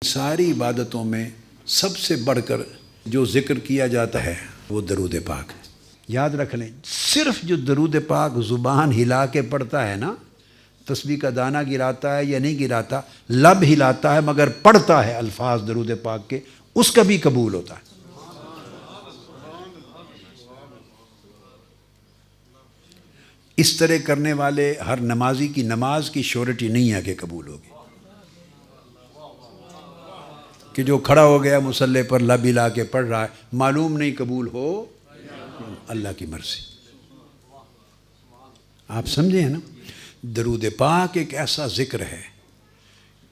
ساری عبادتوں میں سب سے بڑھ کر جو ذکر کیا جاتا ہے وہ درود پاک ہے۔ یاد رکھ لیں، صرف جو درود پاک زبان ہلا کے پڑھتا ہے نا، تسبیح کا دانہ گراتا ہے یا نہیں گراتا، لب ہلاتا ہے مگر پڑھتا ہے الفاظ درود پاک کے، اس کا بھی قبول ہوتا ہے۔ اس طرح کرنے والے ہر نمازی کی نماز کی شیورٹی نہیں ہے کہ قبول ہوگی، کہ جو کھڑا ہو گیا مصلی پر لب ہلا کے پڑھ رہا ہے، معلوم نہیں قبول ہو، اللہ کی مرضی۔ آپ سمجھے ہیں نا، درود پاک ایک ایسا ذکر ہے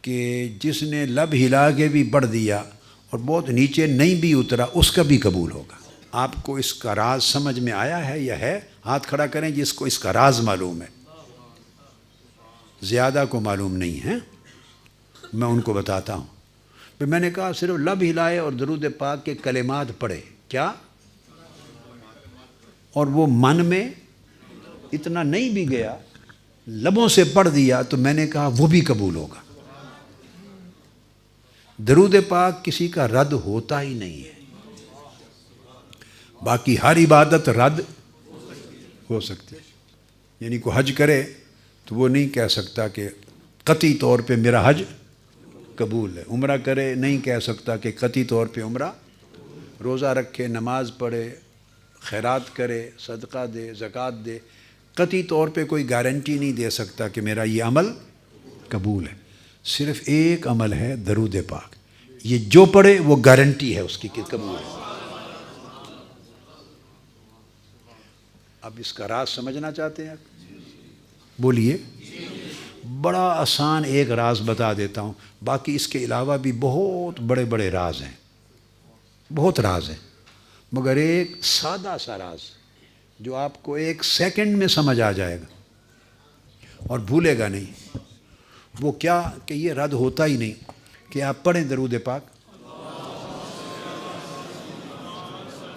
کہ جس نے لب ہلا کے بھی پڑھ دیا اور بہت نیچے نہیں بھی اترا، اس کا بھی قبول ہوگا۔ آپ کو اس کا راز سمجھ میں آیا ہے یا ہے؟ ہاتھ کھڑا کریں جس کو اس کا راز معلوم ہے۔ زیادہ کو معلوم نہیں ہے، میں ان کو بتاتا ہوں۔ پھر میں نے کہا صرف لب ہلائے اور درود پاک کے کلمات پڑھے، کیا؟ اور وہ من میں اتنا نہیں بھی گیا، لبوں سے پڑھ دیا، تو میں نے کہا وہ بھی قبول ہوگا۔ درود پاک کسی کا رد ہوتا ہی نہیں ہے، باقی ہر عبادت رد ہو سکتی ہے۔ یعنی کوئی حج کرے تو وہ نہیں کہہ سکتا کہ قطعی طور پہ میرا حج قبول ہے۔ عمرہ کرے نہیں کہہ سکتا کہ قطعی طور پہ عمرہ۔ روزہ رکھے، نماز پڑھے، خیرات کرے، صدقہ دے، زکوٰۃ دے، قطعی طور پہ کوئی گارنٹی نہیں دے سکتا کہ میرا یہ عمل قبول ہے۔ صرف ایک عمل ہے درود پاک، یہ جو پڑھے وہ گارنٹی ہے اس کی کہ قبول ہے۔ اب اس کا راز سمجھنا چاہتے ہیں؟ بولیے۔ بڑا آسان ایک راز بتا دیتا ہوں، باقی اس کے علاوہ بھی بہت بڑے بڑے راز ہیں، بہت راز ہیں، مگر ایک سادہ سا راز جو آپ کو ایک سیکنڈ میں سمجھ آ جائے گا اور بھولے گا نہیں۔ وہ کیا کہ یہ رد ہوتا ہی نہیں کہ آپ پڑھیں درود پاک،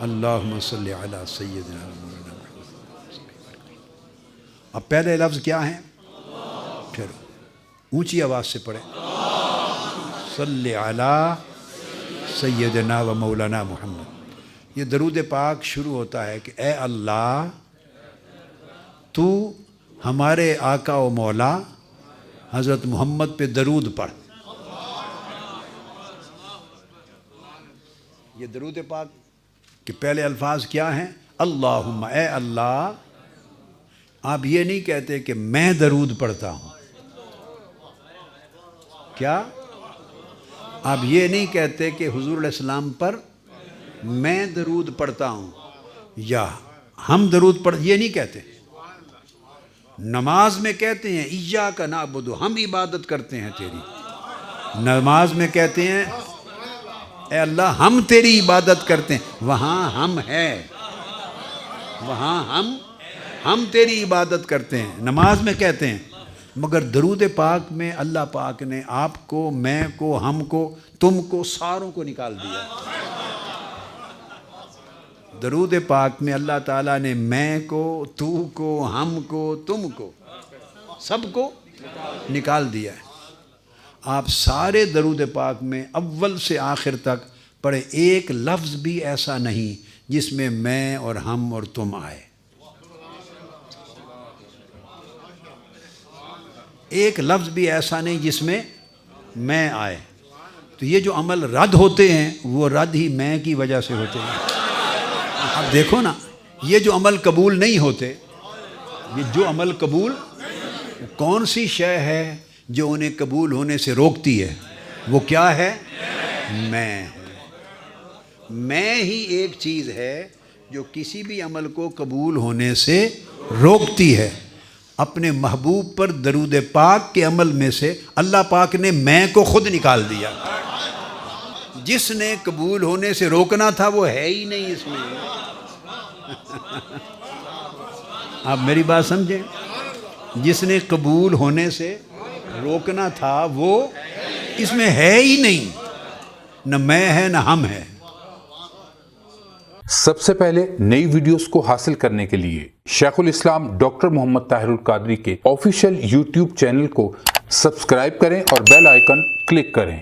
اللہم صلی علی سیدنا محمد۔ اب پہلے لفظ کیا ہیں؟ پھر اونچی آواز سے پڑھیں، صلی علی سیدنا و مولانا محمد۔ یہ درود پاک شروع ہوتا ہے کہ اے اللہ تو ہمارے آقا و مولا حضرت محمد پہ درود پڑھ۔ یہ درود پاک کے پہلے الفاظ کیا ہیں؟ اللہم، اے اللہ۔ آپ یہ نہیں کہتے کہ میں درود پڑھتا ہوں، کیا؟ آپ یہ نہیں کہتے کہ حضور علیہ السلام پر میں درود پڑھتا ہوں یا ہم درود پڑھ، یہ نہیں کہتے۔ نماز میں کہتے ہیں ایاک نعبد، ہم عبادت کرتے ہیں تیری۔ نماز میں کہتے ہیں اے اللہ ہم تیری عبادت کرتے ہیں، وہاں ہم ہے، وہاں ہم تیری عبادت کرتے ہیں، نماز میں کہتے ہیں۔ مگر درود پاک میں اللہ پاک نے آپ کو، میں کو، ہم کو، تم کو، ساروں کو نکال دیا۔ درود پاک میں اللہ تعالیٰ نے میں کو، تو کو، ہم کو، تم کو، سب کو نکال دیا ہے۔ آپ سارے درود پاک میں اول سے آخر تک پڑھے، ایک لفظ بھی ایسا نہیں جس میں میں اور ہم اور تم آئے، ایک لفظ بھی ایسا نہیں جس میں میں آئے۔ تو یہ جو عمل رد ہوتے ہیں وہ رد ہی میں کی وجہ سے ہوتے ہیں۔ اب دیکھو نا، یہ جو عمل قبول نہیں ہوتے، یہ جو عمل قبول، کون سی شے ہے جو انہیں قبول ہونے سے روکتی ہے؟ وہ کیا ہے؟ میں ہی ایک چیز ہے جو کسی بھی عمل کو قبول ہونے سے روکتی ہے۔ اپنے محبوب پر درود پاک کے عمل میں سے اللہ پاک نے میں کو خود نکال دیا۔ جس نے قبول ہونے سے روکنا تھا وہ ہے ہی نہیں اس میں۔ آپ میری بات سمجھیں، جس نے قبول ہونے سے روکنا تھا وہ اس میں ہے ہی نہیں، نہ میں ہے نہ ہم ہے۔ سب سے پہلے نئی ویڈیوز کو حاصل کرنے کے لیے شیخ الاسلام ڈاکٹر محمد طاہر القادری کے آفیشیل یوٹیوب چینل کو سبسکرائب کریں اور بیل آئیکن کلک کریں۔